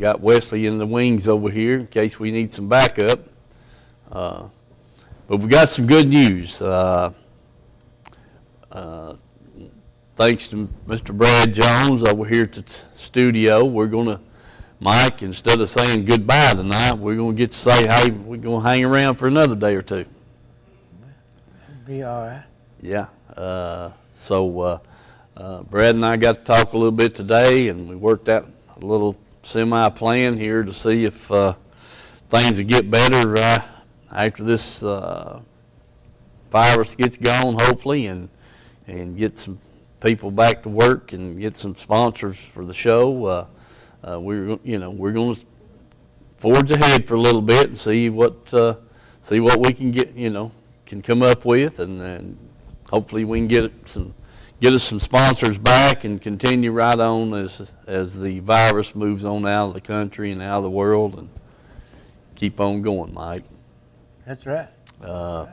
Got Wesley in the wings over here in case we need some backup. But we got some good news. Thanks to Mr. Brad Jones over here at the studio, we're going to, Mike, instead of saying goodbye tonight, we're going to get to say, hey, we're going to hang around for another day or two. It'll be all right. Yeah. Brad and I got to talk a little bit today, and we worked out a little semi-plan here to see if things will get better after this virus gets gone, hopefully, and get some people back to work and get some sponsors for the show. We're going to forge ahead for a little bit and see what we can get, can come up with, and hopefully we can get us some sponsors back and continue right on as the virus moves on out of the country and out of the world, and keep on going, Mike. That's right. I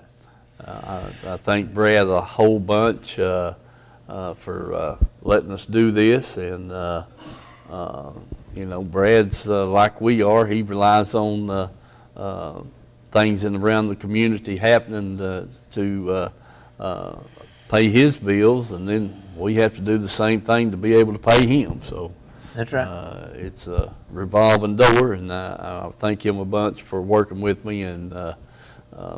thank Brad a whole bunch for letting us do this, and Brad's like we are. He relies on things in around the community happening to pay his bills, and then we have to do the same thing to be able to pay him. So that's right. it's a revolving door, and I thank him a bunch for working with me, and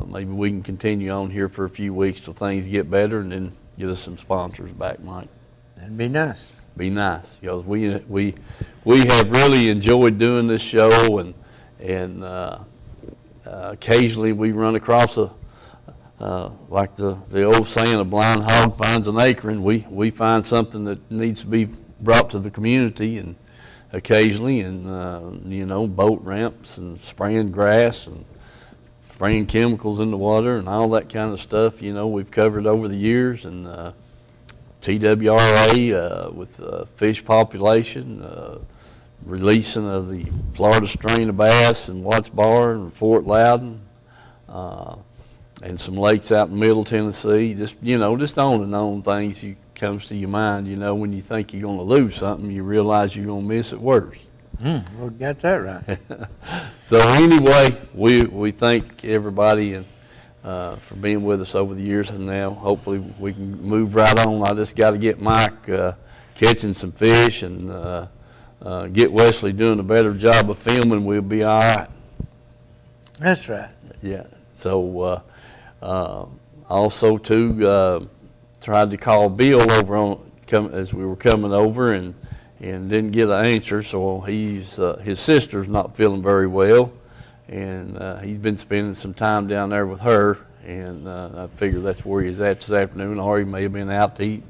maybe we can continue on here for a few weeks till things get better, and then get us some sponsors back, Mike. That'd be nice. Be nice, because we have really enjoyed doing this show, and occasionally we run across like the old saying, a blind hog finds an acorn. We find something that needs to be brought to the community, and occasionally, and boat ramps and spraying grass and spraying chemicals in the water and all that kind of stuff. We've covered over the years, and TWRA with fish population, releasing of the Florida strain of bass in Watts Bar and Fort Loudon, and some lakes out in Middle Tennessee. Just on and on things comes to your mind. When you think you're going to lose something, you realize you're going to miss it worse. Well, got that right. So anyway, we thank everybody and for being with us over the years, and now hopefully we can move right on. I just got to get Mike catching some fish, and get Wesley doing a better job of filming. We'll be all right. That's right. Yeah. So also too, tried to call Bill over as we were coming over, and didn't get an answer. So his sister's not feeling very well, and he's been spending some time down there with her, and I figure that's where he's at this afternoon, or he may have been out to eat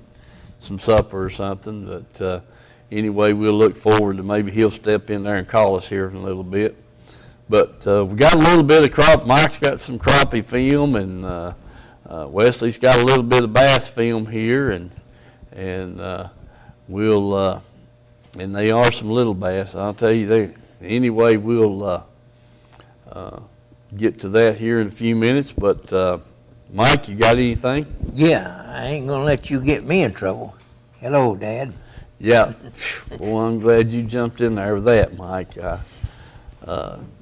some supper or something. But anyway, we'll look forward to maybe he'll step in there and call us here in a little bit. But we got a little bit of crop. Mike's got some crappie film, and Wesley's got a little bit of bass film here, and we'll and they are some little bass. I'll tell you. Anyway, we'll get to that here in a few minutes. But Mike, you got anything? Yeah, I ain't gonna let you get me in trouble. Hello, Dad. Yeah. Well, I'm glad you jumped in there with that, Mike.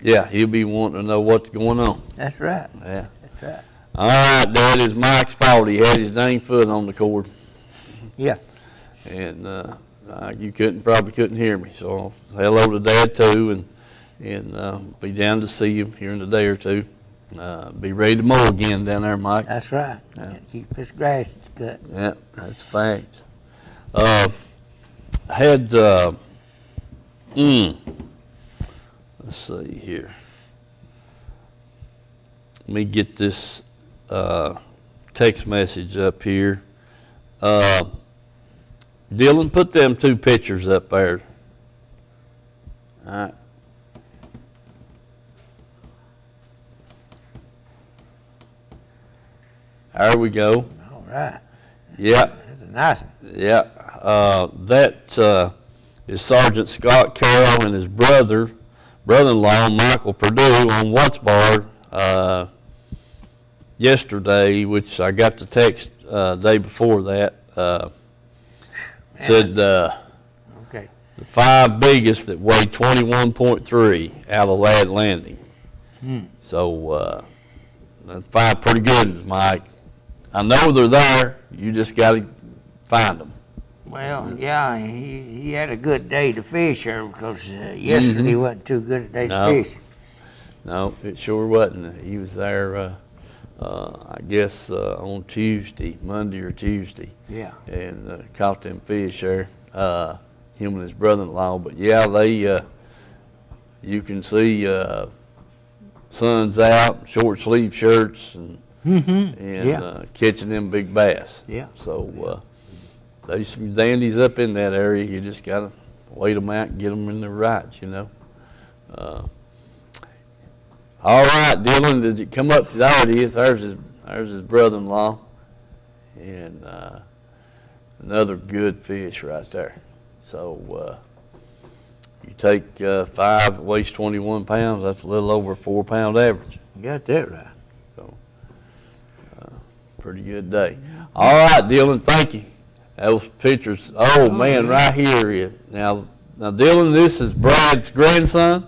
Yeah, he'll be wanting to know what's going on. That's right. Yeah. That's right. All right, Dad, it's Mike's fault. He had his dang foot on the cord. Yeah. And you probably couldn't hear me. So hello to Dad too, and be down to see you here in a day or two. Be ready to mow again down there, Mike. That's right. Yeah. Keep this grass cut. Yeah, that's a fact. Had let's see here. Let me get this text message up here. Dylan, put them two pictures up there. All right. There we go. All right. Yeah. That's a nice one. Yeah. That is Sergeant Scott Carroll and his brother-in-law, Michael Perdue, on Watts Bar yesterday, which I got the text day before that. Said okay. the 5 biggest that weigh 21.3 out of Lad Landing. So that's 5 pretty good ones, Mike. I know they're there. You just got to find them. Well, yeah, he had a good day to fish there because yesterday wasn't too good a day to fish. No, it sure wasn't. He was there, I guess, on Monday or Tuesday. Yeah. And caught them fish there, him and his brother-in-law. But yeah, they, you can see sun's out, short sleeve shirts, and catching them big bass. Yeah. So there's some dandies up in that area. You just gotta wait them out and get them in the rights, you know. All right, Dylan, did you come up? There it is. There's his brother-in-law, and another good fish right there. So you take 5 that weighs 21 pounds. That's a little over a 4-pound average. You got that right. So pretty good day. All right, Dylan, thank you. Those pictures. Oh man, right here is now. Dylan, this is Brad's grandson.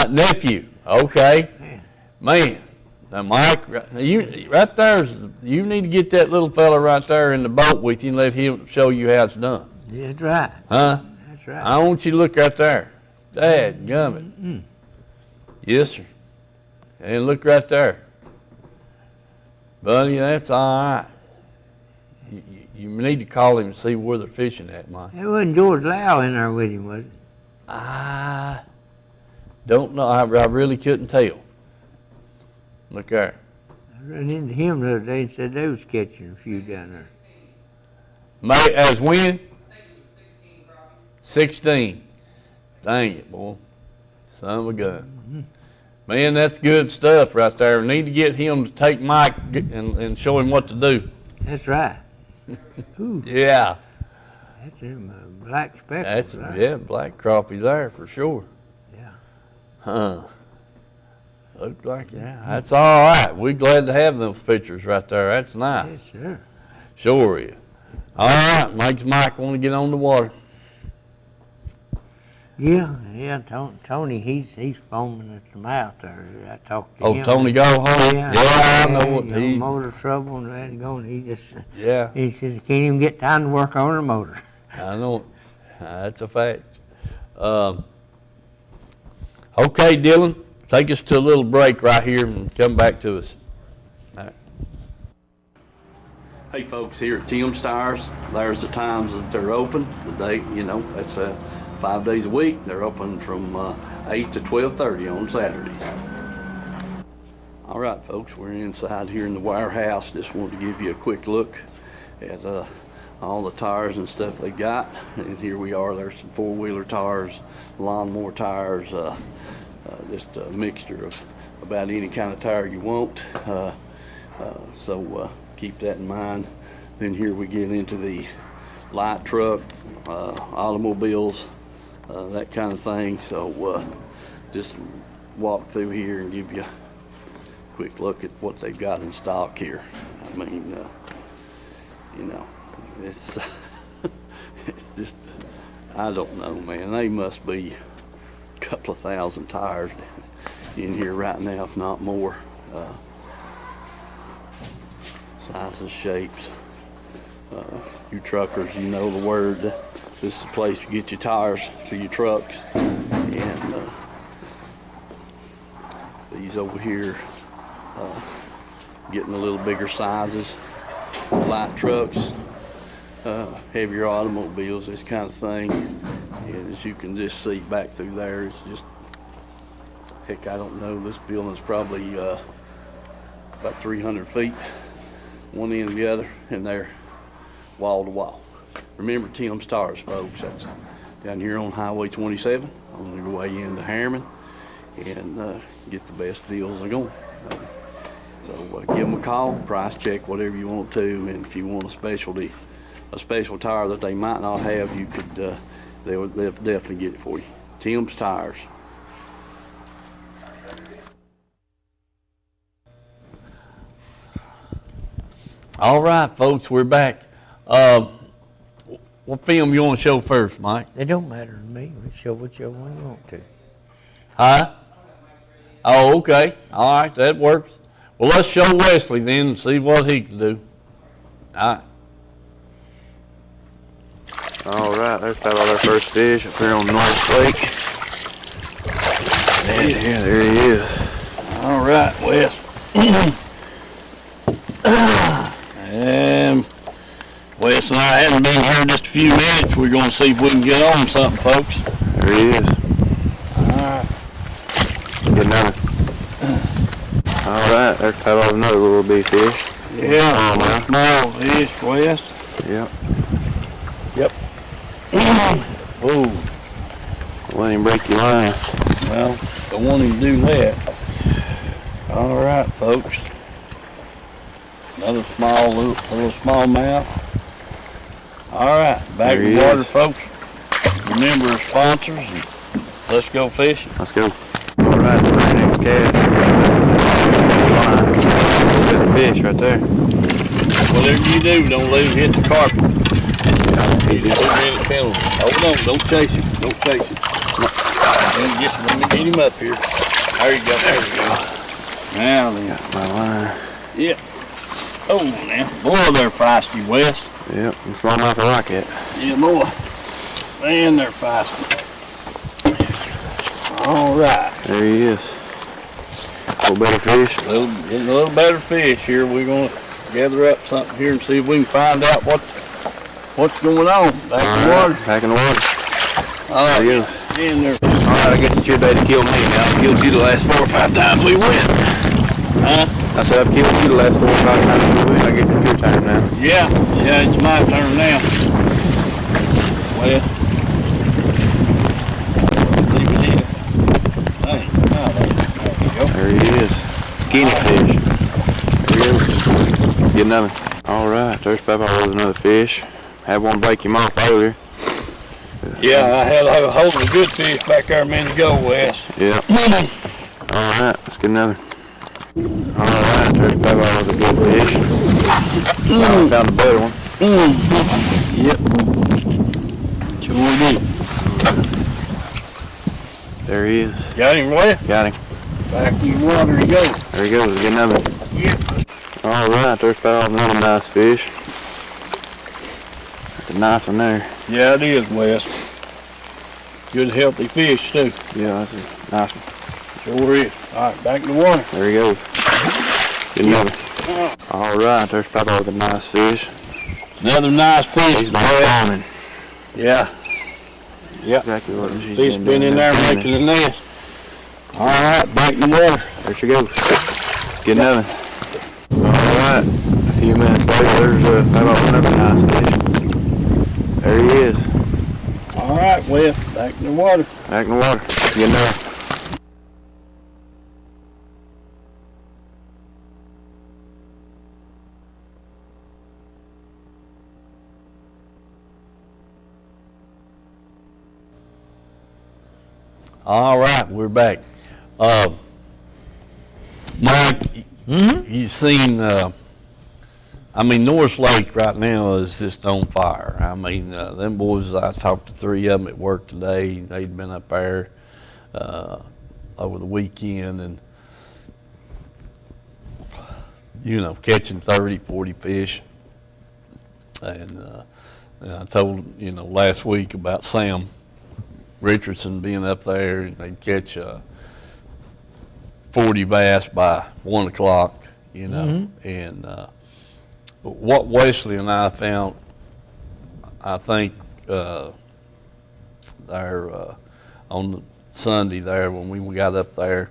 Nephew. Okay. Man. Now, Mike, you right there. You need to get that little fella right there in the boat with you and let him show you how it's done. Yeah, that's right. Huh? That's right. I want you to look right there. Dadgummit. Yes, sir. And look right there. Buddy, that's all right. You need to call him and see where they're fishing at, Mike. It wasn't George Lau in there with him, was it? I don't know. I really couldn't tell. Look there. I ran into him the other day and said they was catching a few down there. As when? 16. Dang it, boy. Son of a gun. Man, that's good stuff right there. We need to get him to take Mike and show him what to do. That's right. Ooh, Yeah. that's him, black speckle. That's right? yeah, black crappie there for sure. Yeah. Huh. Looks like that's all right. We're glad to have those pictures right there. That's nice. Yes, sir. Sure is. All right, makes Mike want to get on the water. Yeah, Tony, he's foaming at the mouth there. I talked to him. Oh, Tony Gallhorn? Yeah, I know what he motor trouble and that going. He just Yeah, he says he can't even get time to work on the motor. I know. That's a fact. Okay, Dylan, take us to a little break right here and come back to us. All right. Hey, folks, here at Tim's Tires, there's the times that they're open. The day, that's 5 days a week. They're open from 8 to 12:30 on Saturdays. All right, folks, we're inside here in the warehouse. Just wanted to give you a quick look at all the tires and stuff they got. And here we are. There's some four-wheeler tires, lawnmower tires, just a mixture of about any kind of tire you want. So keep that in mind. Then here we get into the light truck, automobiles, that kind of thing. So just walk through here and give you a quick look at what they've got in stock here. I mean, it's it's just, I don't know, man. They must be a couple of thousand tires in here right now, if not more. Sizes, shapes. You truckers, you know the word. This is the place to get your tires for your trucks. And these over here, getting a little bigger sizes, light trucks, heavier automobiles, this kind of thing. And as you can just see back through there, it's just, heck, I don't know, this building's probably about 300 feet, one end to the other, and they're wall to wall. Remember Tim's Tires, folks. That's down here on Highway 27 on your way into Harriman, and get the best deals they're going. So give them a call, price check, whatever you want to, and if you want a special tire that they might not have, you could. They'll definitely get it for you. Tim's Tires. All right, folks, we're back. What film you want to show first, Mike? It don't matter to me. We show whichever one you want to. Huh? Oh, okay. All right, that works. Well, let's show Wesley then and see what he can do. All right. All right, there's about all our first fish up here on North Lake. And yeah, there he is. All right, Wes. And Wes and I haven't been here just a few minutes. We're going to see if we can get on something, folks. There he is. All right. Get another. All right, there's about another little bitty fish. Yeah, small fish, Wes. Yep. Yep. Whoa. Let him break your line. Well, don't want him to do that. All right, folks. Another little small mouth. All right, back in the water, folks. Remember our sponsors, and let's go fishing. Let's go. All right, the very next cast. Got a fish right there. Whatever you do, don't let him hit the carpet. Yeah, He's a 2-minute penalty. Hold on, don't chase him. Don't chase him. Let me get him up here. There you go. There we go. Now then. got my line. Yep. Oh, now. Boy, they're feisty, Wes. Yep, smallmouth I like it. Yeah, boy. Man, they're feisty. All right. There he is. A little better fish. Getting a little better fish here. We're going to gather up something here and see if we can find out what's going on. Back in the water. Back in the water. All right. There you go. In there. All right, I guess it's your day to kill me now. I've killed you the last 4 or 5 times we went. Huh? I said I've killed you the last 4 or 5 times we went. I guess it's your time now. Yeah, it's my turn now. Well, leave it here. Hey, there you go. There he is. Skinny fish. There he is. Let's get another. All right, there's Papa with another fish. Had one break him off earlier. Yeah, I had a hold of a good fish back there a minute ago, Wes. Yeah. All right, let's get another. All right, there's Papa with a good fish. Finally found a better one. Yep. Sure did. There he is. Got him, Wes? Got him. Back in the water he goes. There he goes. Let's get another. Yep. All right, there's Papa with another nice fish. That's a nice one there. Yeah, it is, Wes. Good healthy fish, too. Yeah, that's a nice one. Sure is. All right, back in the water. There he goes. Get another. All right, there's Papa with a nice fish. Another nice fish. He's been farming. Yeah. Yep. Exactly what she's Fish been in there making a nest. All right, back in the water. There she goes. Get another. All right, a few minutes later, there's Papa with another nice fish. There he is. All right, Wes, back in the water. Back in the water. Get another. All right, we're back. Mike, you've seen, North Lake right now is just on fire. I mean, them boys, I talked to 3 of them at work today. They'd been up there over the weekend and, catching 30, 40 fish. And I told, last week about Sam Richardson being up there, and they'd catch 40 bass by 1 o'clock, and what Wesley and I found, I think, there on Sunday there when we got up there,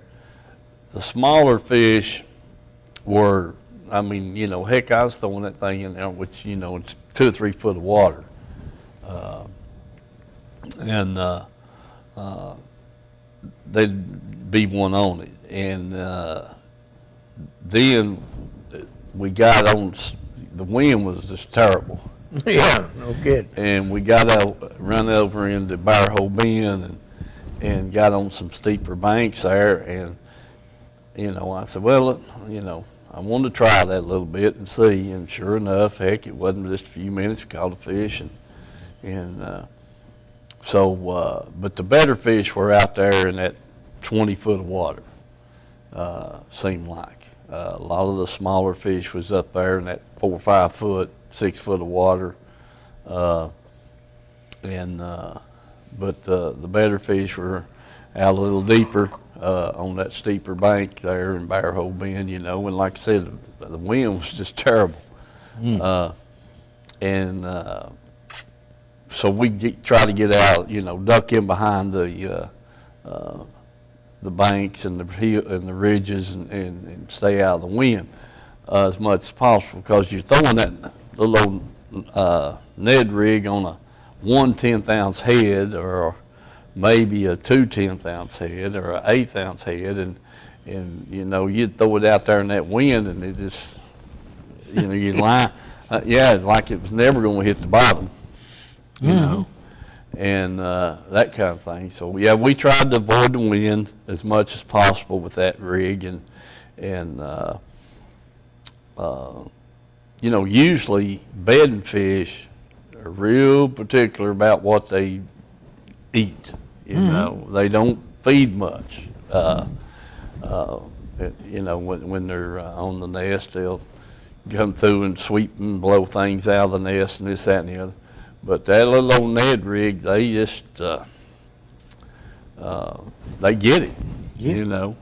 the smaller fish were, heck, I was throwing that thing in there, which, it's 2 or 3 foot of water. They'd be one on it. And then we got on, the wind was just terrible. Yeah, no good. And we got out, run over into Bear Hole Bend and got on some steeper banks there. And, I said, well, I wanted to try that a little bit and see. And sure enough, heck, it wasn't just a few minutes. We caught a fish and And but the better fish were out there in that 20 foot of water, seemed like. A lot of the smaller fish was up there in that 4 or 5 foot, 6 foot of water. But the better fish were out a little deeper on that steeper bank there in Bear Hole Bend, you know. And like I said, the wind was just terrible. So we try to get out, you know, duck in behind the banks and the ridges and stay out of the wind as much as possible, because you're throwing that little old Ned rig on a 1/10 ounce head, or maybe a 2/10 ounce head, or an 1/8 ounce head, and you know, you'd throw it out there in that wind, and it just, you know, you line, like it was never going to hit the bottom, you know, and that kind of thing. So yeah, we tried to avoid the wind as much as possible with that rig, and you know, usually bedding fish are real particular about what they eat. You know, they don't feed much. You know, when they're on the nest, they'll come through and sweep and blow things out of the nest and this, that, and the other. But that little old Ned rig, they just, they get it, you know.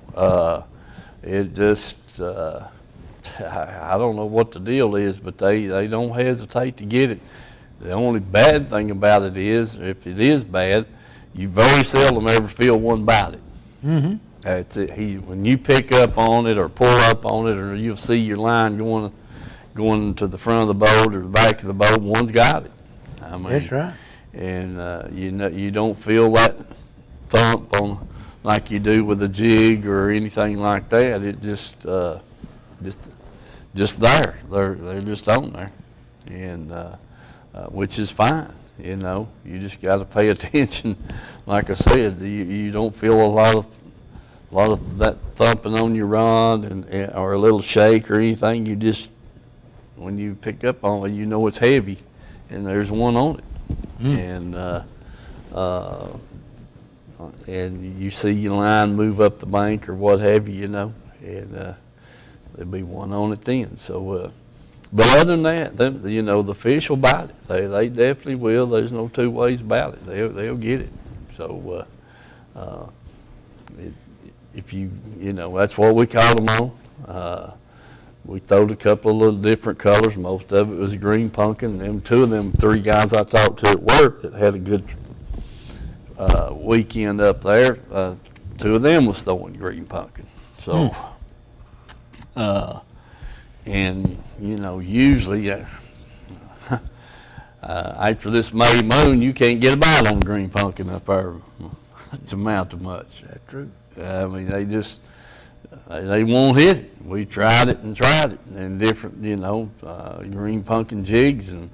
It just, I don't know what the deal is, but they don't hesitate to get it. The only bad thing about it is, if it is bad, you very seldom ever feel one bite it. That's it. When you pick up on it or pull up on it, or you'll see your line going to the front of the boat or the back of the boat, one's got it. I mean, That's right. And you know, you don't feel that thump on like you do with a jig or anything like that. It just there. They're just on there, and which is fine. You know, you just got to pay attention. Like I said, you don't feel a lot of that thumping on your rod or a little shake or anything. You just, when you pick up on it, you know it's heavy, and there's one on it, and you see your line move up the bank or what have you, you know, and there'll be one on it then. So, but other than that, you know, the fish will bite it. They definitely will. There's no two ways about it. They'll get it. So, if you know, that's what we caught them on. We throwed a couple of little different colors. Most of it was green pumpkin. And two of them 3 guys I talked to at work that had a good weekend up there, 2 of them was throwing green pumpkin. So, and you know, usually after this May moon, you can't get a bite on green pumpkin up there. It's amount to much. That's true. I mean, they won't hit it. We tried it, and different, you know, green pumpkin jigs, and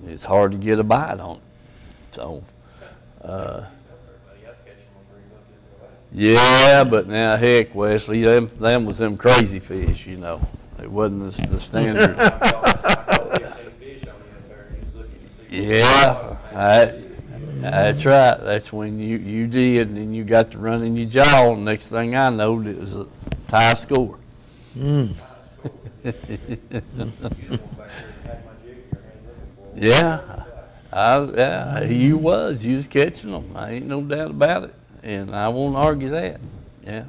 it's hard to get a bite on it. So, yeah, but now, heck, Wesley, them was them crazy fish, you know. It wasn't the standard. Yeah, that's right. That's when you did, and then you got to running your jaw, and next thing I know, it was a tie score. Yeah, you was catching them. I ain't no doubt about it, and I won't argue that. Yeah.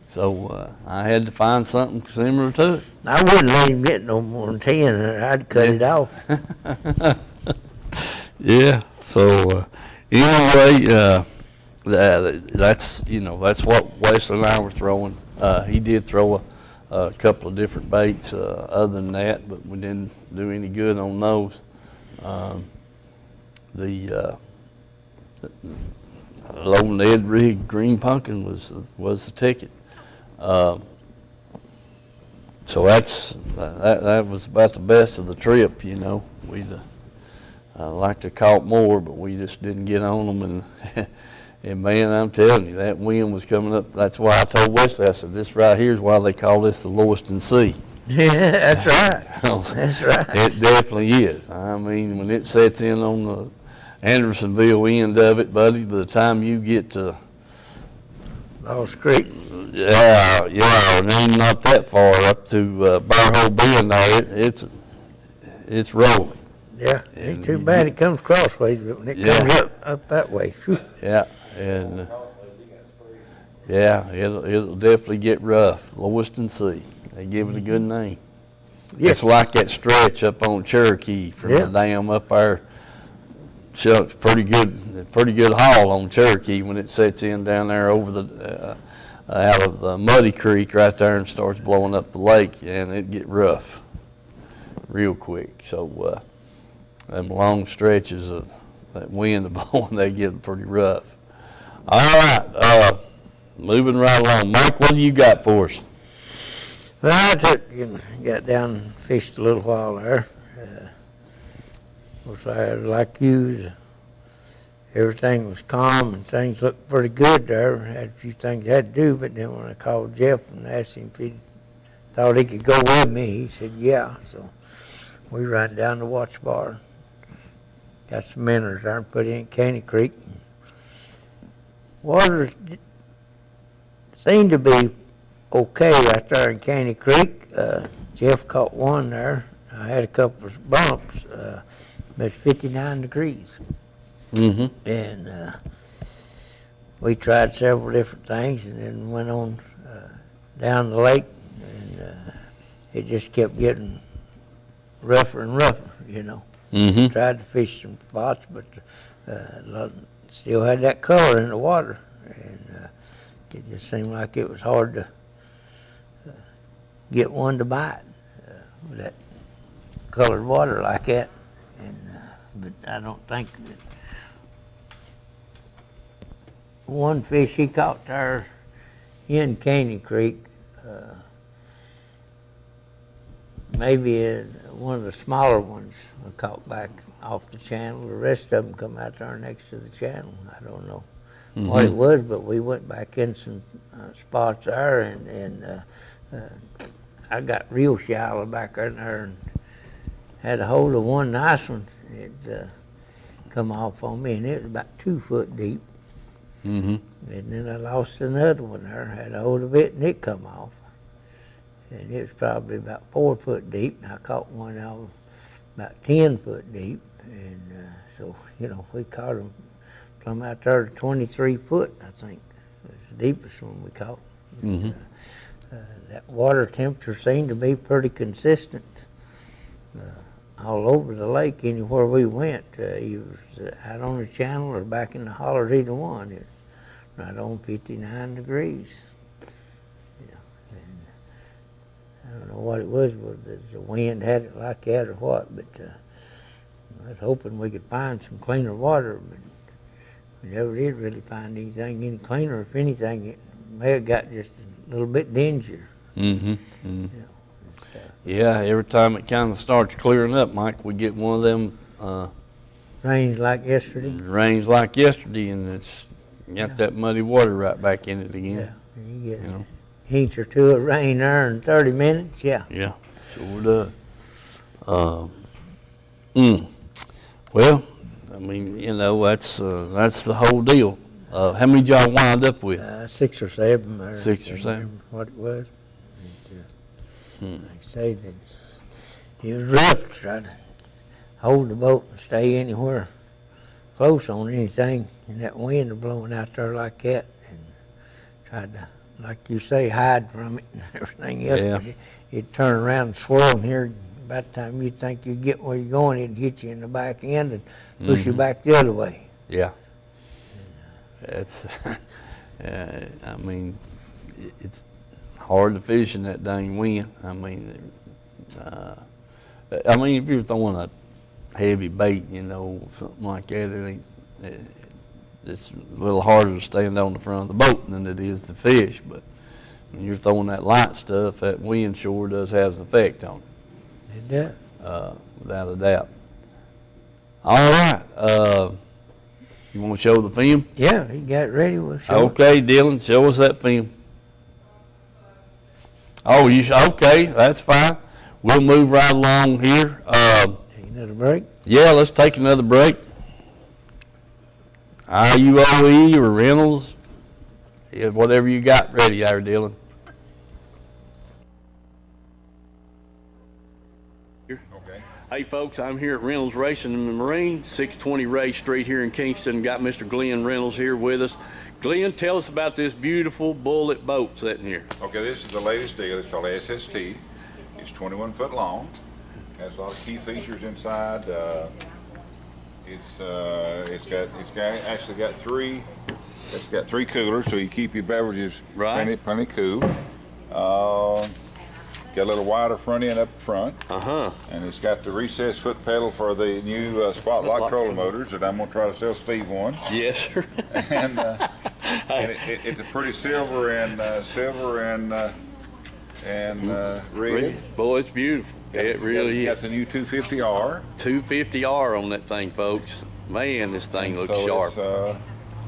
So I had to find something similar to it. I wouldn't let him get no more than 10, or I'd cut it off. Yeah. So anyway, that's, you know, that's what Wesley and I were throwing. He did throw a couple of different baits other than that, but we didn't do any good on those. The low Ned rig green pumpkin was the ticket. So that was about the best of the trip, you know. We'd like to caught more, but we just didn't get on them. And man, I'm telling you, that wind was coming up. That's why I told Wesley, I said, this right here is why they call this the Lewiston Sea. Yeah, that's right. That's right. It definitely is. I mean, when it sets in on the Andersonville end of it, buddy, by the time you get to Lost Creek. yeah, and then not that far up to Barhole Bend there, it's rolling. Yeah, ain't too bad it comes crossways, but when it comes up that way, whew. Yeah, and yeah, it'll definitely get rough. Lewiston C. They give it a good name. Yeah. It's like that stretch up on Cherokee from the dam up there. Chuck's pretty good haul on Cherokee when it sets in down there over the out of the Muddy Creek right there and starts blowing up the lake, and it get rough real quick. So them long stretches of that wind blowing, they get pretty rough. All right, moving right along. Mike, what do you got for us? Well, got down and fished a little while there. Was like you, everything was calm and things looked pretty good there. Had a few things I had to do, but then when I called Jeff and asked him if he thought he could go with me, he said yeah. So we ran down to Watch Bar, got some minnows there and put in Caney Creek. Water seemed to be okay right there in Caney Creek. Jeff caught one there. I had a couple of bumps. It's 59 degrees. Mm-hmm. And we tried several different things and then went on down the lake, and it just kept getting rougher and rougher, you know. Mm-hmm. Tried to fish some spots, but still had that color in the water, and it just seemed like it was hard to get one to bite with that colored water like that. And but I don't think that one fish he caught there in Caney Creek, maybe one of the smaller ones I caught back off the channel. The rest of them come out there next to the channel. I don't know what it was, but we went back in some spots there, and I got real shallow back there and had a hold of one nice one. It come off on me, and it was about 2 foot deep. Mm-hmm. And then I lost another one there, had a hold of it, and it come off. And it was probably about 4 foot deep, and I caught one out about 10 foot deep. And so, you know, we caught them from out there to 23 foot, I think. It was the deepest one we caught. Mm-hmm. That water temperature seemed to be pretty consistent all over the lake, anywhere we went. He was out on the channel or back in the hollers, either one. It was right on 59 degrees. You know, and I don't know what it was, whether the wind had it like that or what, but I was hoping we could find some cleaner water, but we never did really find anything any cleaner. If anything, it may have got just a little bit dingier. Mm-hmm. Mm-hmm. You know. Yeah, every time it kind of starts clearing up, Mike, we get one of them Rains like yesterday. rains like yesterday, and it's got that muddy water right back in it again. Yeah, you get You know? an inch or two of rain there in 30 minutes, yeah. Yeah, sure does. Well, I mean, you know, that's the whole deal. How many did y'all wind up with? 6 or 7. Or 6 or I can't 7. remember what it was. Like I say, that it was rough to try to hold the boat and stay anywhere close on anything, and that wind was blowing out there like that, and tried to, like you say, hide from it and everything else. Yeah. But it'd turn around and swirl, and here, by the time you think you get where you're going, it'd hit you in the back end and push you back the other way. Yeah. It's, I mean, it's hard to fish in that dang wind. I mean, if you're throwing a heavy bait, you know, something like that, it's a little harder to stand on the front of the boat than it is to fish. But when you're throwing that light stuff, that wind sure does have an effect on it. It does. Without a doubt. All right. You want to show the film? Yeah, he got it ready. We'll show it. Okay, Dylan, show us that film. Oh, okay, that's fine. We'll move right along here. Take another break. Yeah, let's take another break. IUOE or Reynolds, yeah, whatever you got ready there, Dylan. Okay. Hey folks, I'm here at Reynolds Racing and Marine, 620 Ray Street here in Kingston. Got Mr. Glenn Reynolds here with us. Glenn, tell us about this beautiful Bullet boat sitting here. Okay, this is the latest deal. It's called SST. It's 21 foot long. Has a lot of key features inside. It's got three coolers, so you keep your beverages Right. plenty cool. Got a little wider front end up front. And it's got the recessed foot pedal for the new spot lock trolling motors that I'm gonna try to sell Steve one. Yes, sir. And, it's a pretty silver and red. Boy, it's beautiful. It really Got is. the new 250R. 250R on that thing, folks. Man, this thing looks So sharp. it's,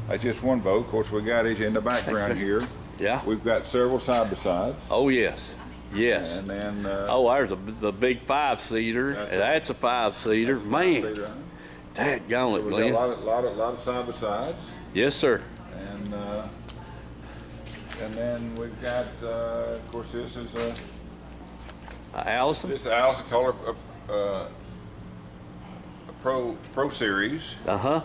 that's just one boat. Of course, we got it in the background here. Yeah. We've got several side-by-sides. Oh, yes. Yes. And then Oh, there's the big 5-seater. That's a 5-seater. Man, dadgone it, so we've Glenn. got a lot of side-by-sides. Yes, sir. And then we've got, of course, this is Allison? Alice Color a Pro Series. Yeah.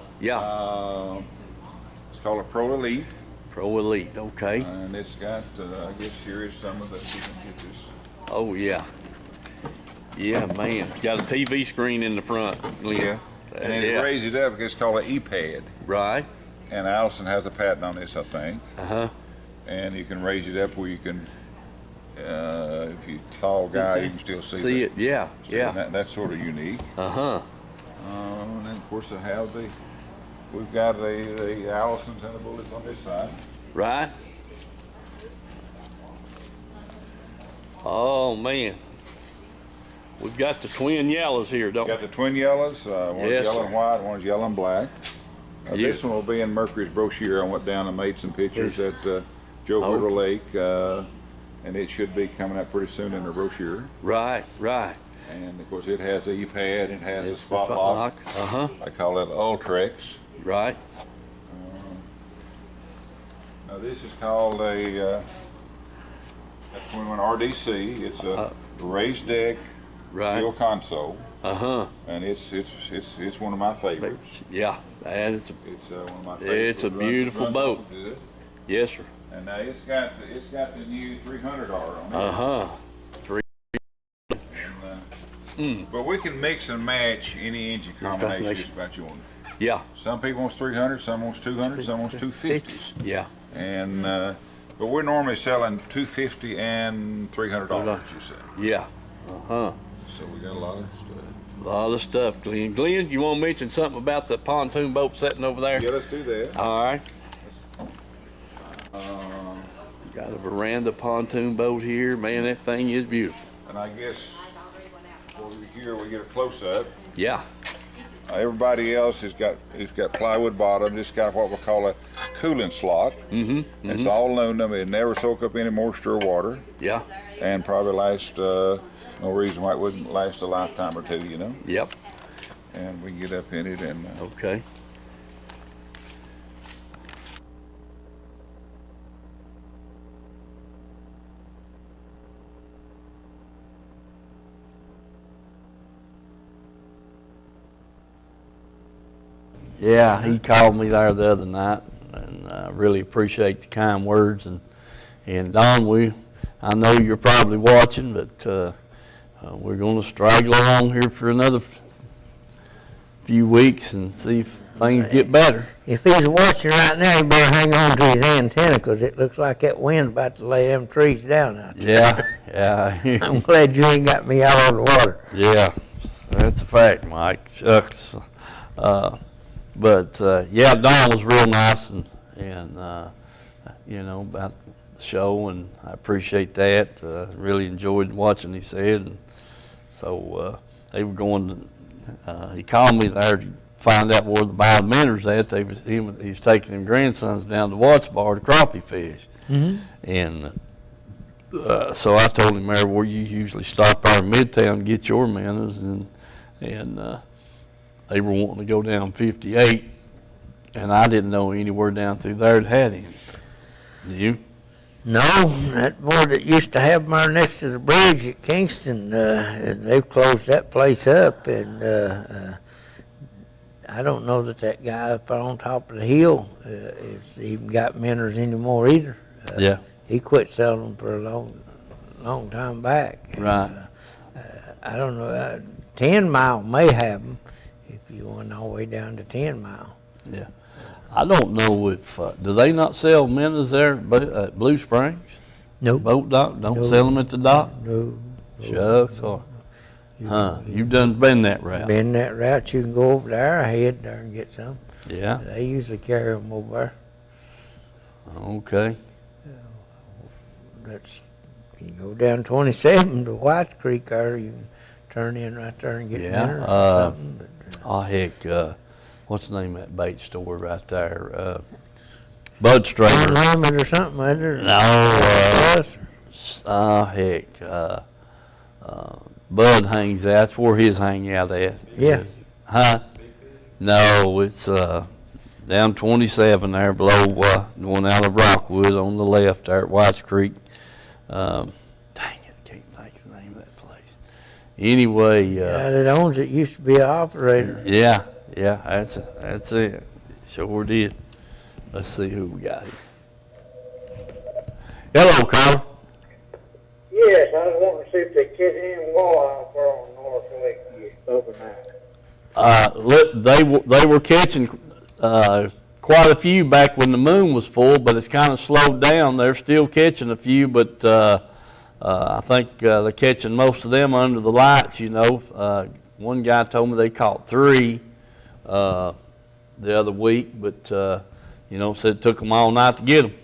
It's called a Pro Elite. Pro Elite. Okay. And it's got, I guess here is some of the, you can get this. Oh, yeah. Yeah, man. Got a TV screen in the front, Glenn. Yeah. And then yeah. it raises it up, it's called an E-pad. Right. And Allison has a patent on this, I think. Uh-huh. And you can raise it up where you can, if you're a tall guy, you can still see it. Yeah. Yeah. That's sort of unique. Uh-huh. And then, of course, we've got the Allisons and the Bullets on this side. Right. Oh, man. We've got the twin yellows here, don't we? Got the twin yellows, one's Yes, yellow sir. and white, one's yellow and black. Yes. This one will be in Mercury's brochure. I went down and made some pictures at Joe Oh. River Lake, and it should be coming up pretty soon in the brochure. Right, right. And of course, it has the E-pad, it has a spot lock. Uh-huh. I call it Ultrex. Right. Now this is called a 21 RDC. It's a raised deck Right. wheel console, Uh-huh. and it's one of my favorites. Yeah. And it's It's one of my favorites. It's a It runs- beautiful runs boat. awful good. yes, sir. And now it's got the new 300R on it. Uh-huh. But we can mix and match any engine combination just about you want. Yeah. Some people wants 300, some wants 200, some wants 250s. Yeah. And but we're normally selling 250 and $300, you say. Yeah. Uh-huh. So we got a lot of stuff. A lot of stuff, Glenn. Glenn, you want to mention something about the pontoon boat sitting over there? Yeah, let's do that. All right. Got a veranda pontoon boat here. Man, that thing is beautiful. And I guess over here we get a close-up. Yeah. Everybody else has got plywood bottom. It's got what we call a cooling slot. Mm-hmm. It's all aluminum. It never soak up any moisture or water, Yeah. and probably last no reason why it wouldn't last a lifetime or two, you know. Yep. And we can get up in it and Okay. Yeah, he called me there the other night, and I really appreciate the kind words. And Don, I know you're probably watching, but we're going to straggle along here for another few weeks and see if things get better. If he's watching right now, he better hang on to his antenna, 'cause it looks like that wind's about to lay them trees down out there. Yeah. I'm glad you ain't got me out on the water. Yeah, that's a fact, Mike. Shucks. But yeah, Don was real nice and you know, about the show, and I appreciate that. Really enjoyed watching, he said. And so they were going to, he called me there to find out where the biomentor's at. He's taking him grandsons down to Watts Bar to crappie fish. Mm-hmm. And So I told him there where you usually stop out in Midtown and get your minnows, and they were wanting to go down 58, and I didn't know anywhere down through there that had any. Do you? No, that boy that used to have them there next to the bridge at Kingston, they've closed that place up, and I don't know that guy up on top of the hill has even got minnows anymore either. Yeah. He quit selling them for a long time back. And, Right. I don't know. 10 Mile may have them if you went all the way down to 10 Mile. Yeah. I don't know if, do they not sell minnows there at Blue Springs? Nope. Boat dock? Don't No. sell them at the dock? No. Shucks. Or, you've done been that route. Been that route, you can go over there, head there and get some. Yeah. They usually carry them over there. Okay. That's, you go down 27 to White Creek there, you can turn in right there and get Yeah, dinner or something. But, Oh, heck, what's the name of that bait store right there? Bud Strainer. Unlimited or something, like that. No, heck, Bud hangs, that's where his hang out at. Yeah. Huh? No, it's, down 27 there below, going out of Rockwood on the left there at White's Creek. Dang it, can't think of the name of that place. Anyway, Guy that owns it used to be an operator. yeah, that's it. Sure did. Let's see who we got here. Hello, Carl. Yes, I was wanting to see if they catch any walleye for on North Lake yet, overnight. They were catching quite a few back when the moon was full, but it's kind of slowed down. They're still catching a few, but I think they're catching most of them under the lights, you know. One guy told me they caught 3 the other week, but, you know, said it took them all night to get them.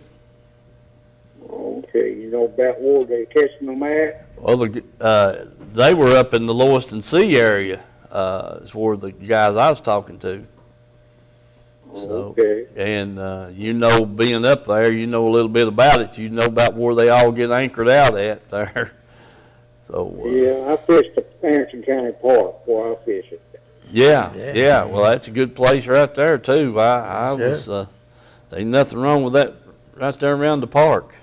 Okay, you know about where they catching them at? Well, they were up in the Lewiston Sea area, is where the guys I was talking to. So, Okay. and you know, being up there, you know a little bit about it. You know about where they all get anchored out at there. So Yeah, I fished the Anderson County Park where I fish it. yeah. Well, that's a good place right there too. I Sure. was ain't nothing wrong with that right there around the park,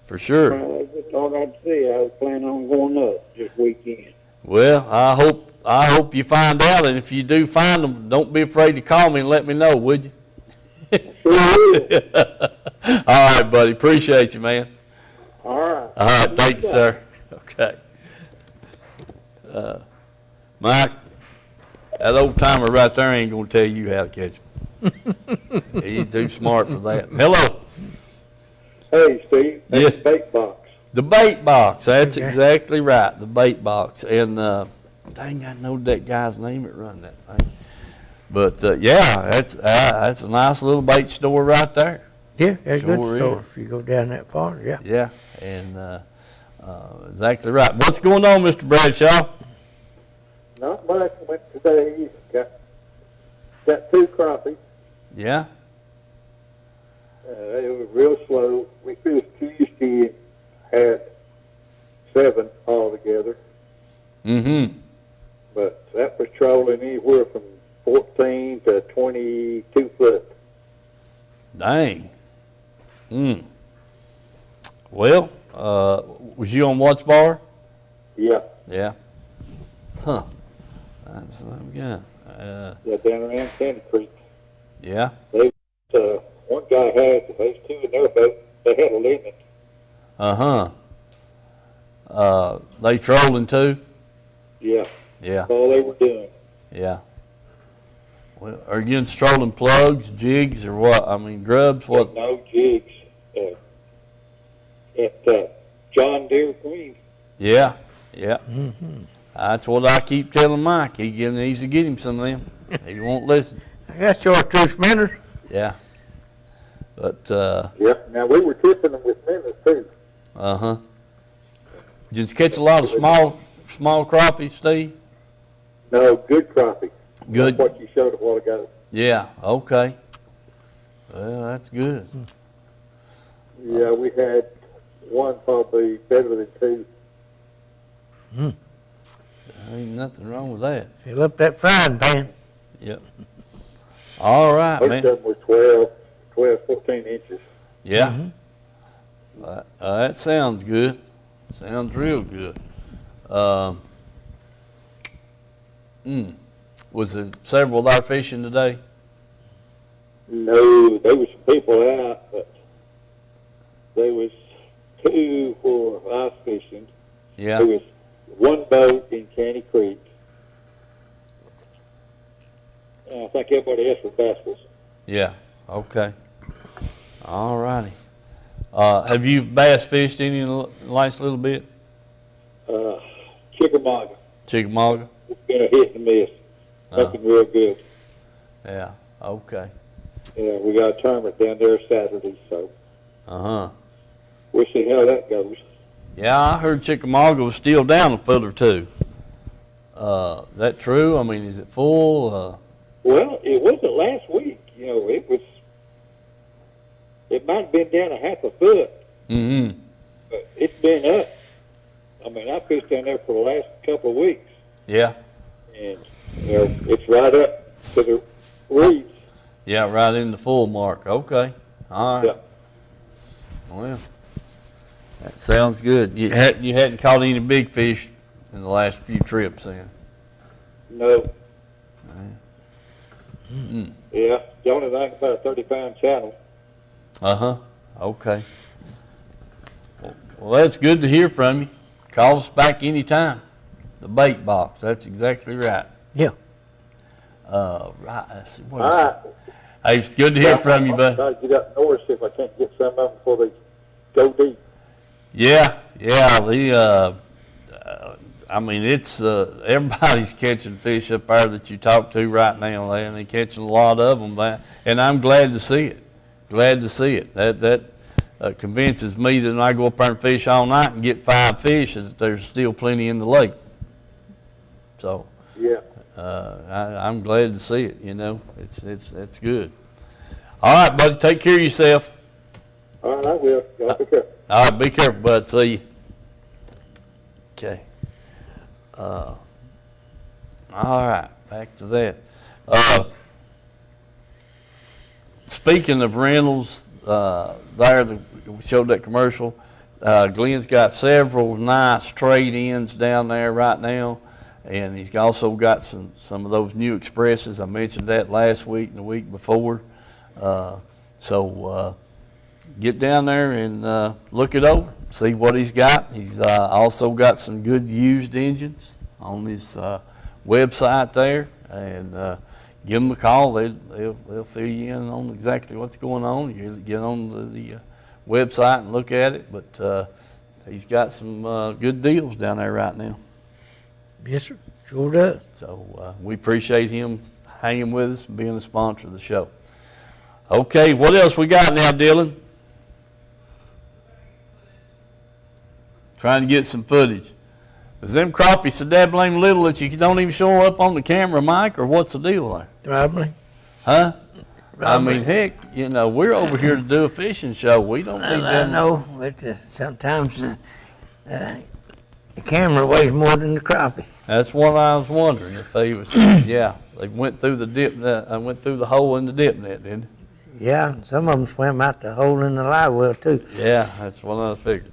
for sure. I just thought I'd see. I was planning on going up this weekend. Well, I hope you find out, and if you do find them, don't be afraid to call me and let me know, would you? Sure will. All right, buddy. Appreciate you, man. All right. All right, thank you, sir. Okay. Mike, that old timer right there ain't gonna tell you how to catch them. He's too smart for that. Hello. Hey, Steve. That's Yes. the bait box. The bait box. That's Okay. exactly right. The bait box. And dang, I know that guy's name that run that thing. But yeah, that's a nice little bait store right there. Yeah, there's a Sure good is. store if you go down that far, yeah. Yeah, and exactly right. What's going on, Mr. Bradshaw? Not much. Went today. Got 2 crappies. Yeah. It was real slow. We fished Tuesday and had 7 altogether. Mm-hmm. But that was trolling anywhere from 14 to 22 foot. Dang. Well, was you on Watts Bar? Yeah. Yeah. Huh. That's yeah. Yeah, down around Candy Creek. Yeah. One guy had, there's 2 in their boat, they had a limit. They trolling too? Yeah, Yeah. that's all they were doing. Yeah. Well, are you in trolling plugs, jigs, or what? I mean, grubs, what? No jigs. At John Deere Green. Yeah. Yeah. That's what I keep telling Mike. He needs to get him some of them. He won't listen. I got chartreuse minnows. Yeah. But, Yep. Now, we were tipping them with minnows, too. uh-huh. Did you catch a lot of small crappies, Steve? No, good crappie. Good. That's what you showed a while ago. Yeah, okay. Well, that's good. Yeah, we had one probably better than two. Ain't nothing wrong with that. Fill up that frying pan. Yep. All right, Most man. of them were 12, 14 inches. Yeah. That sounds good. Sounds real good. Was it several there fishing today? No, there was some people out, but there was two for ice fishing. Yeah. There was one boat in Caney Creek. And I think everybody else was bass fishing. Yeah. Okay. All righty. Have you bass fished any in the last little bit? Chickamauga. Chickamauga? It's been a hit and miss. Nothing real good. Yeah. Okay. Yeah, we got a tournament down there Saturday, so Uh-huh. we'll see how that goes. Yeah, I heard Chickamauga was still down a foot or two. That true? I mean, is it full? Well, it wasn't last week. You know, it might have been down a half a foot, Mm-hmm. but it's been up. I mean, I fished down there for the last couple of weeks, Yeah. and, you know, it's right up to the reeds. Yeah, right in the full mark. Okay. All right. Yeah. Well, that sounds good. You hadn't caught any big fish in the last few trips then? No. Mm. Yeah, the only thing about a 30-pound channel. Uh-huh. Okay. Well, that's good to hear from you. Call us back anytime. The bait box. That's exactly right. Yeah. Right. Let's see, what All is right. it? Hey, it's good to hear from you, I'll bud. try to get up north, see if I can't get some of them before they go deep. Yeah. I mean, it's everybody's catching fish up there that you talk to right now, and they're catching a lot of them, and I'm glad to see it. Glad to see it. That convinces me that when I go up there and fish all night and get 5 fish, that there's still plenty in the lake. So Yeah. I'm glad to see it. You know, it's good. All right, buddy. Take care of yourself. All right, I will. Y'all be careful. All right, be careful, bud. See you. Okay. All right, back to that. Speaking of rentals, we showed that commercial. Glenn's got several nice trade-ins down there right now, and he's also got some of those new Expresses. I mentioned that last week and the week before. So get down there and look it over, see what he's got. He's also got some good used engines on his website there, and give them a call. They'll fill you in on exactly what's going on. You get on the website and look at it, but he's got some good deals down there right now. Yes, sir. Sure does. So we appreciate him hanging with us and being a sponsor of the show. Okay, what else we got now, Dylan? Trying to get some footage. Is them crappie so dabbling little that you don't even show up on the camera, Mike, or what's the deal there? Probably. Huh? Probably. I mean, heck, you know, we're over here to do a fishing show. We don't need I them. know, but sometimes the camera weighs more than the crappie. That's what I was wondering if they was. Yeah, they went through the dip. I went through the hole in the dip net, didn't they? Yeah, and some of them swim out the hole in the live well too. Yeah, that's what I figured.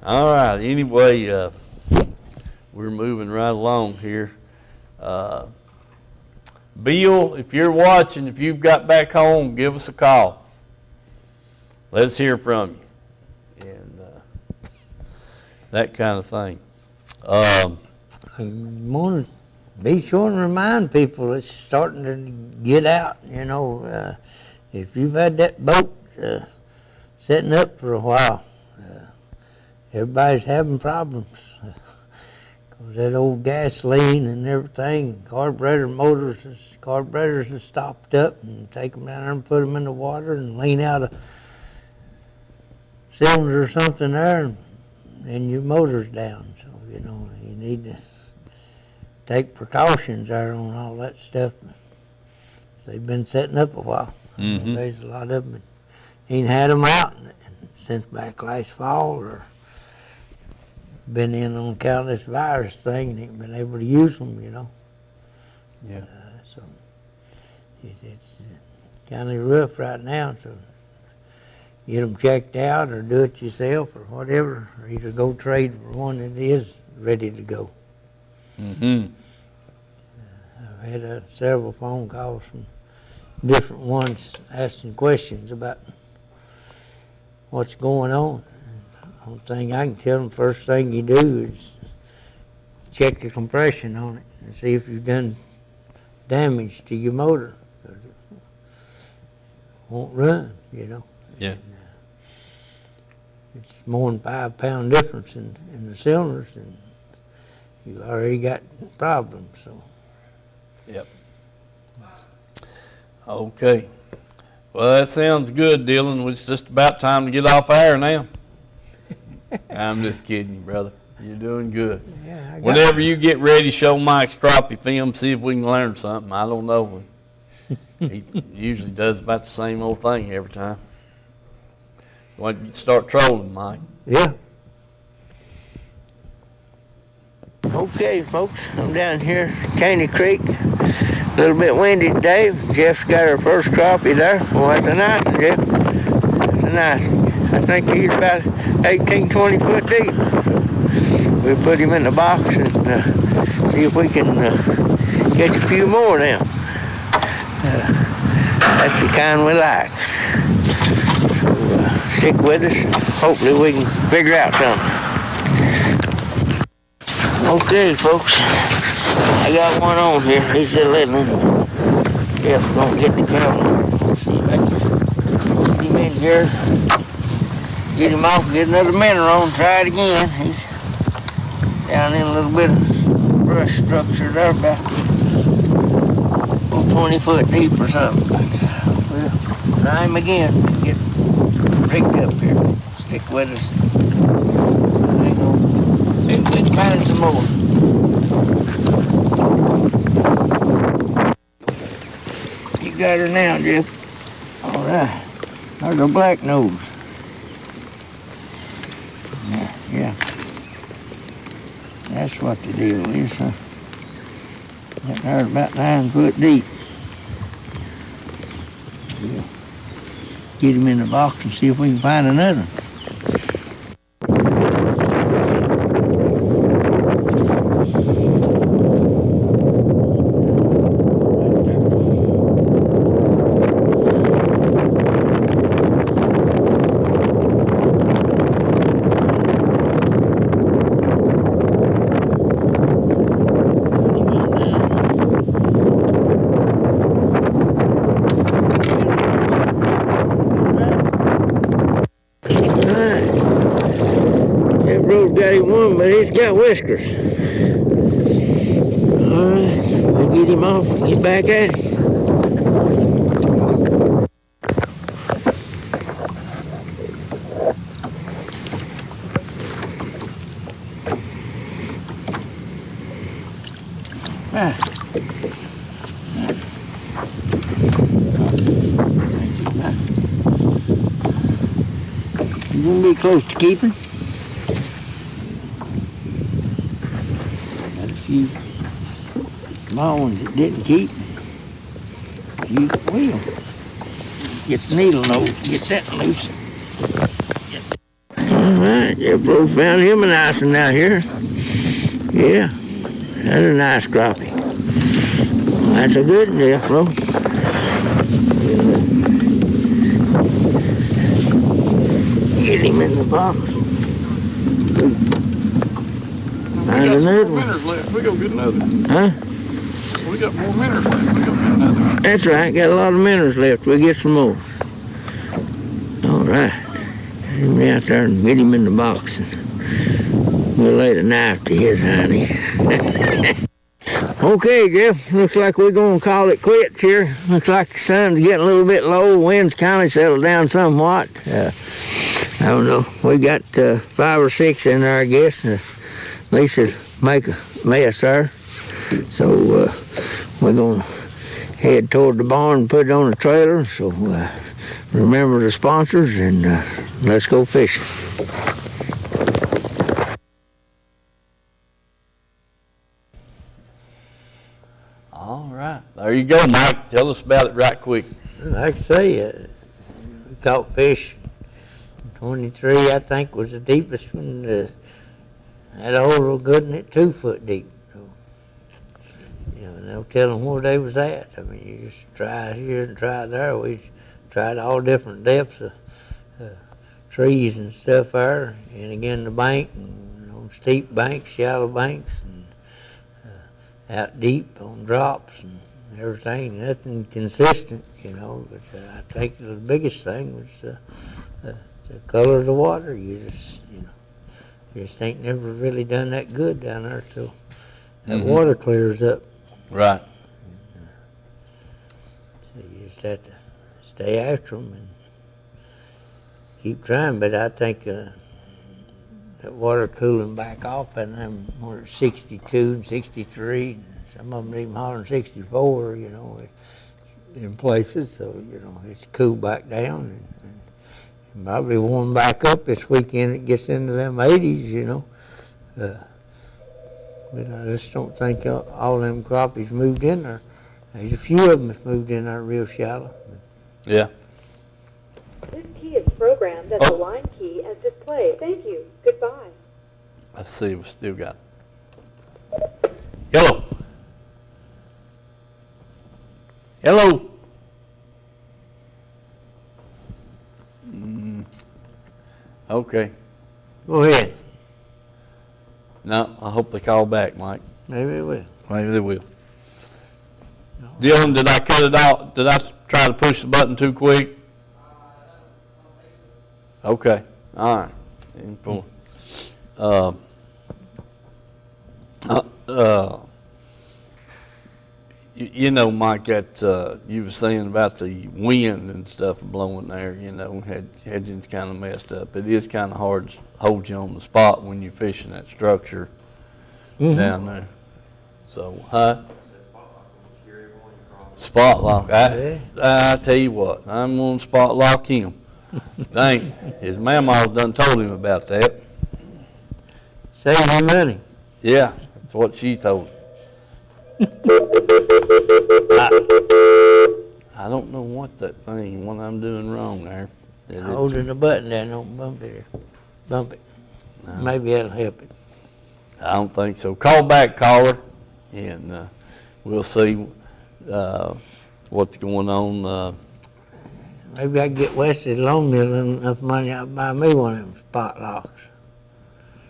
All right. Anyway, we're moving right along here. Bill, if you're watching, if you've got back home, give us a call. Let us hear from you, and that kind of thing. I want to be sure and remind people it's starting to get out. You know, if you've had that boat setting up for a while, everybody's having problems. Because that old gasoline and everything, carburetors are stopped up, and take them down there and put them in the water and lean out a cylinder or something there, and your motor's down. So, you know, you need to take precautions there on all that stuff. They've been setting up a while. Mm-hmm. There's a lot of them that ain't had them out, and since back last fall, or been in on account of this virus thing and ain't been able to use them, you know. Yeah. So it's kind of rough right now. So get them checked out, or do it yourself, or whatever, or either go trade for one that is ready to go. Mm-hmm. I've had several phone calls from different ones asking questions about what's going on. The only thing I can tell them, first thing you do is check the compression on it and see if you've done damage to your motor. 'Cause it won't run, you know. Yeah. And, it's more than 5 pound difference in the cylinders, and you already got problems. So Yep. Okay. Well, that sounds good, Dylan. It's just about time to get off air now. I'm just kidding you, brother. You're doing good. yeah, I got Whenever you get ready, show Mike's crappie film, see if we can learn something. I don't know. He usually does about the same old thing every time. Why don't you start trolling, Mike? Yeah. Okay, folks, I'm down here, Caney Creek. A little bit windy today. Jeff's got our first crappie there. Well, that's a nice one, Jeff. That's a nice one. I think he's about 18, 20 foot deep. So we'll put him in the box and see if we can catch a few more now. That's the kind we like. So stick with us, and hopefully we can figure out something. Okay, folks, I got one on here. He's a little one. Jeff's gonna get the camera. See if I can get him in here. Get him off, get another minnow on, try it again. He's down in a little bit of brush structure there, about 20 foot deep or something. We'll try him again, get rigged up here. Stick with us. Hang on. Let's find some more. You got her now, Jeff. All right. There's a black nose. Yeah. That's what the deal is, huh? That there's about 9 foot deep. We'll get him in the box and see if we can find another. Got him one, but he's got whiskers. All right, we'll get him off and get back at him. You gonna be close to keeping? Few small ones that didn't keep. Use the wheel. Get the needle nose, get that loose. All right, Jeff Bro found him a nice one out here. Yeah, that's a nice crappie. Well, that's a good one, Jeff Bro. Get him in the box. We got some more minnows left. We go get another. Huh? We got more minnows left. We go get another. That's right. Got a lot of minnows left. We'll get some more. All right. Get him out there and get him in the box. And we'll lay the knife to his honey. Okay, Jeff. Looks like we're going to call it quits here. Looks like the sun's getting a little bit low. Wind's kind of settled down somewhat. I don't know. We got 5 or 6 in there, I guess. At least it'll make a mess there. So we're going to head toward the barn and put it on the trailer. So remember the sponsors, and let's go fishing. All right, there you go, Mike. Tell us about it right quick. Like I say, we caught fish. 23, I think, was the deepest one. Had a hole real good in it, 2 foot deep. So, no telling where they was at. I mean, you just try here and try there. We tried all different depths of trees and stuff there, and again the bank, and steep banks, shallow banks, and out deep on drops and everything. Nothing consistent, But I think the biggest thing was the color of the water. You just ain't never really done that good down there till that water clears up. Right. So you just have to stay after them and keep trying. But I think that water cooling back off, and then we're at 62 and 63. And some of them even hollering 64. In places. So it's cooled back down and probably warm back up this weekend. It gets into them 80s. But I just don't think all them crappies moved in there. There's a few of them that's moved in there real shallow. Yeah. This key is programmed as a line key as displayed. Thank you. Goodbye. Let's see, we still got Hello. Hello. Okay. Go ahead. No, I hope they call back, Mike. Maybe it will. Maybe they will. Dylan, did I cut it out? Did I try to push the button too quick? Okay. All right. Mike, that you were saying about the wind and stuff blowing there, had you kind of messed up. It is kind of hard to hold you on the spot when you're fishing that structure down there. So, spot lock. I tell you what, I'm going to spot lock him. Dang, his mama done told him about that. Save you money. Yeah, that's what she told him. I don't know what I'm doing wrong there. Holding the button down, don't bump it. Bump it. No. Maybe that'll help it. I don't think so. Call back, caller, and we'll see what's going on. Maybe I can get Wesley Longmill enough money I'll buy me one of them spot locks.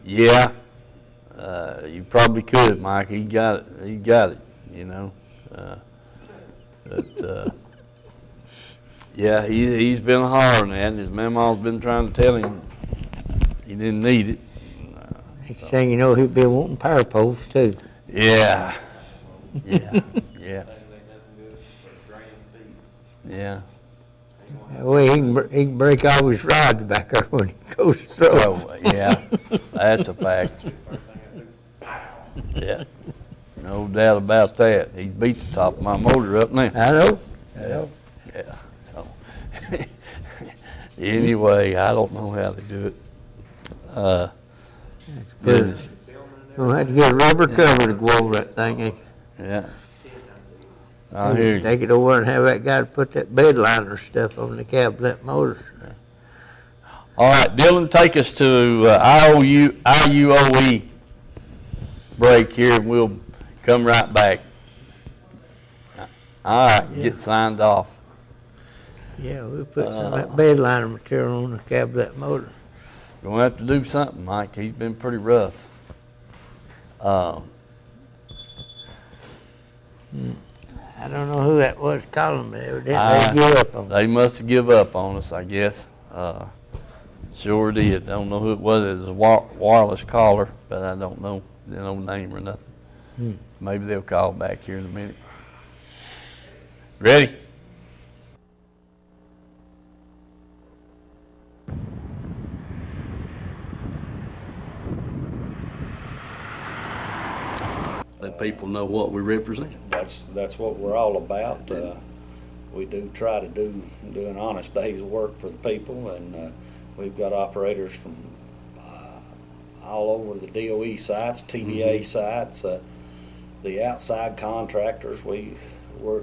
Yeah, you probably could, Mike. He got it. But yeah, he's been hollering at it, and his mama's been trying to tell him he didn't need it. He's saying, he'd be wanting power poles too. Yeah. Yeah. That way he can break all his rods back there when he goes through. So, yeah, that's a fact. Yeah, no doubt about that. He's beat the top of my motor up now. I know. Yeah, so anyway, I don't know how they do it. Goodness. We'll have to get a rubber cover to go over that thing. Yeah. I hear you. Take it over and have that guy to put that bed liner stuff on the cab of that motor. All right, Dylan, take us to IUOE break here, and we'll come right back. All right, get signed off. Yeah, we'll put some of that bed liner material on the cab of that motor. Gonna have to do something, Mike. He's been pretty rough. I don't know who that was calling, but evidently they give up on us. They must have give up on us, I guess. Sure did. Don't know who it was. It was a wireless caller, but I don't know no name or nothing. Maybe they'll call back here in a minute. Ready? Let people know what we represent. That's what we're all about. we do try to do an honest day's work for the people, and we've got operators from all over the DOE sites, TDA sites, the outside contractors. We're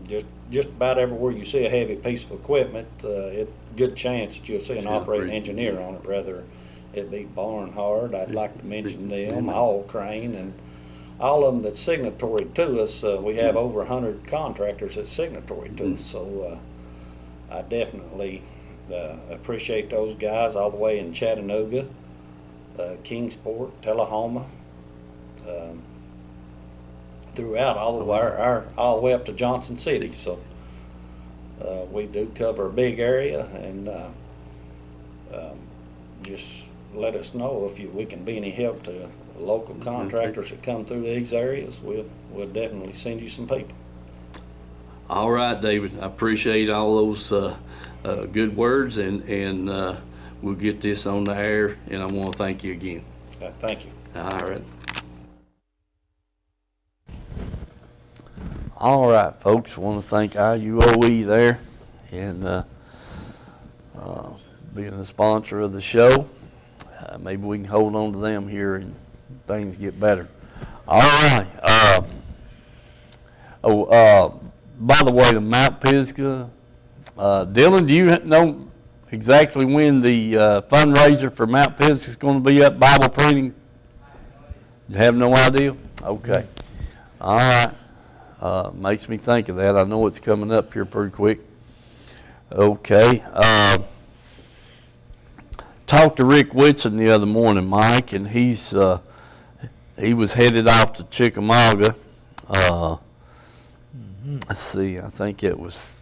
just about everywhere you see a heavy piece of equipment, good chance that you'll see an operating engineer on it, whether it be Barnhard. I'd like to mention them, All Crane, and all of them that's signatory to us. We have over 100 contractors that's signatory to us, so I definitely appreciate those guys all the way in Chattanooga, Kingsport, Tullahoma, throughout all the way up to Johnson City. So we do cover a big area, and just let us know if we can be any help to local contractors that come through these areas. We'll definitely send you some people. All right, David, I appreciate all those good words, and we'll get this on the air, and I want to thank you again. Thank you. All right. All right, folks, I want to thank IUOE there, and being the sponsor of the show. Maybe we can hold on to them here and things get better. All right. By the way, the Mount Pisgah, Dylan, do you know exactly when the fundraiser for Mount Pisgah is going to be up, Bible printing? You have no idea? Okay. All right. Makes me think of that. I know it's coming up here pretty quick. Okay. Talked to Rick Whitson the other morning, Mike, and he was headed off to Chickamauga. Let's see, I think it was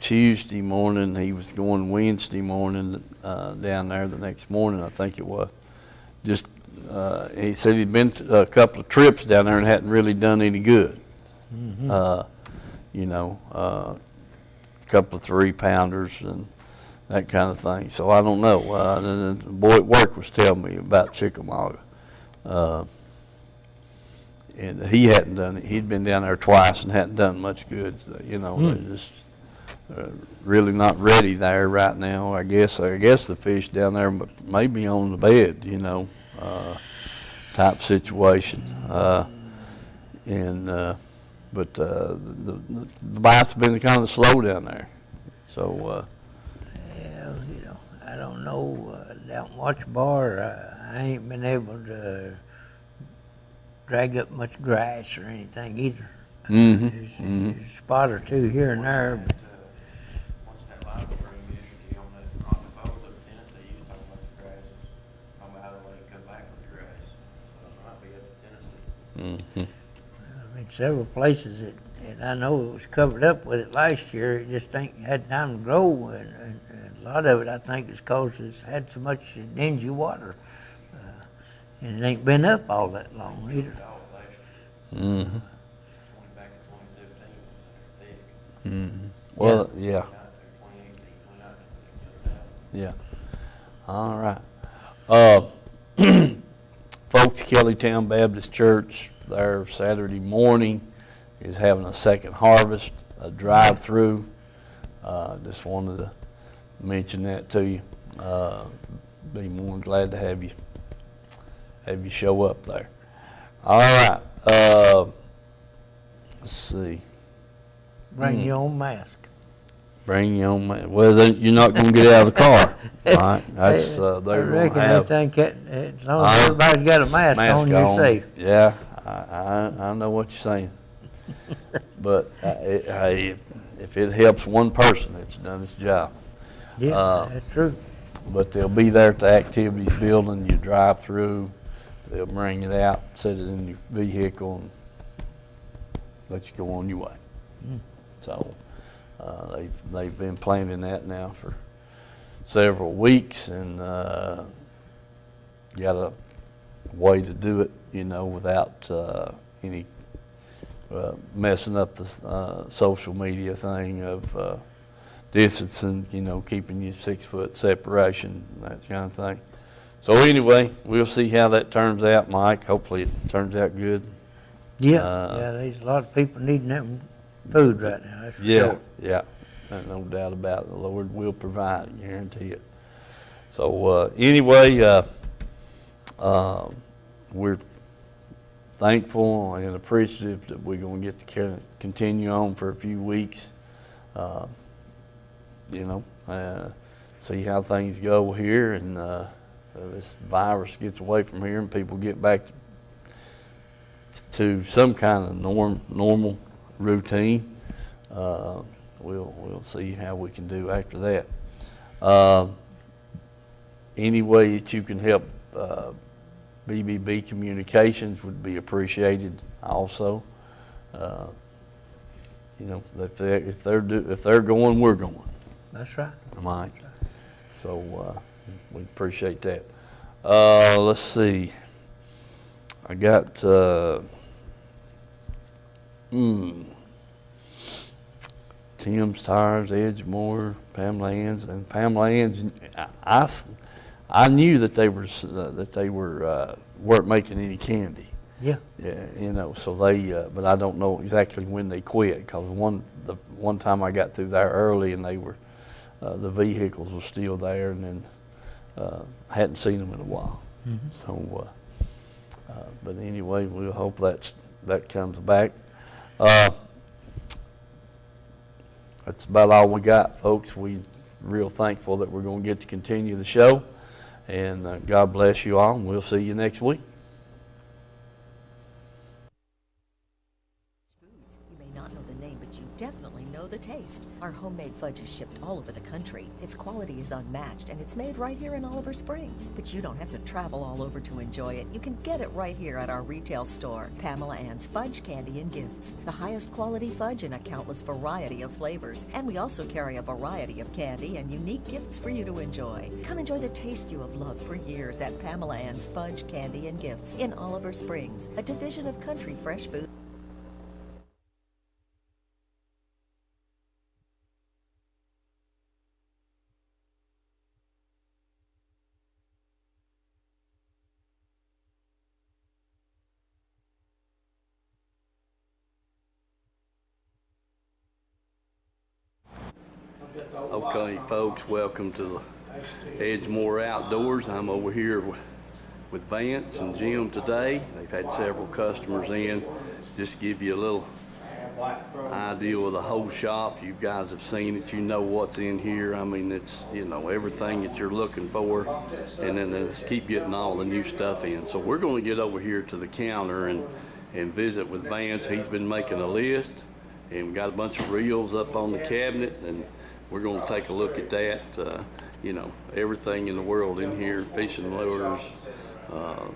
Tuesday morning. He was going Wednesday morning down there the next morning, I think it was. Just he said he'd been to a couple of trips down there and hadn't really done any good. A couple of 3-pounders and that kind of thing. So I don't know. The boy at work was telling me about Chickamauga. And he hadn't done it. He'd been down there twice and hadn't done much good. So, they're just really not ready there right now. I guess the fish down there may be on the bed, type situation. But the bite's been kind of slow down there. So. I don't know. Down Watch Bar, I ain't been able to drag up much grass or anything either. There's a spot or two here and there. But Watching that live stream yesterday on that boat up in Tennessee, you was talking about the grass, talking about how they let it come back with the grass. So it might be up to Tennessee. I mean, several places that I know it was covered up with it last year. It just ain't had time to grow, and a lot of it I think is because it's had so much dingy water, and it ain't been up all that long either. Back in 2017, Well, yeah. Yeah. All right. Folks, Kellytown Baptist Church, there Saturday morning is having a second harvest, a drive-through. Just wanted to mention that to you. Be more than glad to have you show up there. All right. Let's see. Bring your own mask. Bring your own mask. Well, then you're not going to get out of the car. Right? That's I they're going reckon to have they think that as long as everybody's got a mask on, you're safe. Yeah, I know what you're saying. But hey, if it helps one person, it's done its job. Yeah, that's true. But they'll be there at the activities building. You drive through, they'll bring it out, set it in your vehicle, and let you go on your way. So they've been planning that now for several weeks, and got a way to do it, without any messing up the social media thing of distancing, keeping you 6 foot separation, that kind of thing. So anyway, we'll see how that turns out, Mike. Hopefully it turns out good. Yeah, there's a lot of people needing them food right now, that's for Yeah, sure. yeah, no doubt about it. The Lord will provide, I guarantee it. So anyway, we're thankful and appreciative that we're going to get to continue on for a few weeks. See how things go here, and this virus gets away from here, and people get back to some kind of normal routine. We'll see how we can do after that. Any way that you can help BBB Communications would be appreciated. Also, if they're going, we're going. That's right. Mike. So we appreciate that. Let's see. I got Tim's Tires, Edgemore, Pamela Ann's, and Pamela Ann's. I knew that they weren't making any candy. Yeah. Yeah, so they, but I don't know exactly when they quit, because the one time I got through there early and they were, the vehicles were still there, and then I hadn't seen them in a while. Mm-hmm. So, but anyway, we'll hope that comes back. That's about all we got, folks. We're real thankful that we're going to get to continue the show, and God bless you all, and we'll see you next week. You may not know the name, but you definitely know the taste. Our homemade fudge is shipped all over the country. Its quality is unmatched, and it's made right here in Oliver Springs. But you don't have to travel all over to enjoy it. You can get it right here at our retail store, Pamela Ann's Fudge, Candy, and Gifts. The highest quality fudge in a countless variety of flavors. And we also carry a variety of candy and unique gifts for you to enjoy. Come enjoy the taste you have loved for years at Pamela Ann's Fudge, Candy, and Gifts in Oliver Springs, a division of Country Fresh Food. Okay, folks, welcome to the Edgemore Outdoors. I'm over here with Vance and Jim today. They've had several customers in. Just to give you a little idea of the whole shop. You guys have seen it. You know what's in here. I mean, it's, everything that you're looking for. And then just keep getting all the new stuff in. So we're going to get over here to the counter and visit with Vance. He's been making a list, and we got a bunch of reels up on the cabinet, and we're going to take a look at that. Everything in the world in here: fishing lures,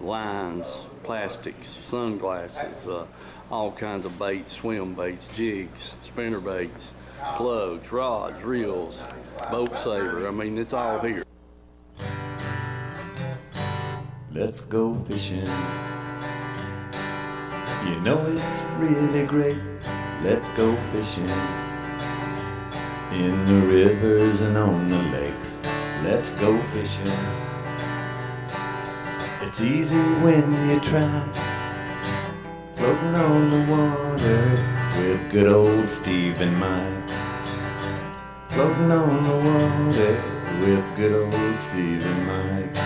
lines, plastics, sunglasses, all kinds of baits, swim baits, jigs, spinner baits, plugs, rods, reels, boat saver. I mean, it's all here. Let's go fishing. You know it's really great. Let's go fishing. In the rivers and on the lakes, let's go fishing. It's easy when you try, floating on the water with good old Steve and Mike. Floating on the water with good old Steve and Mike.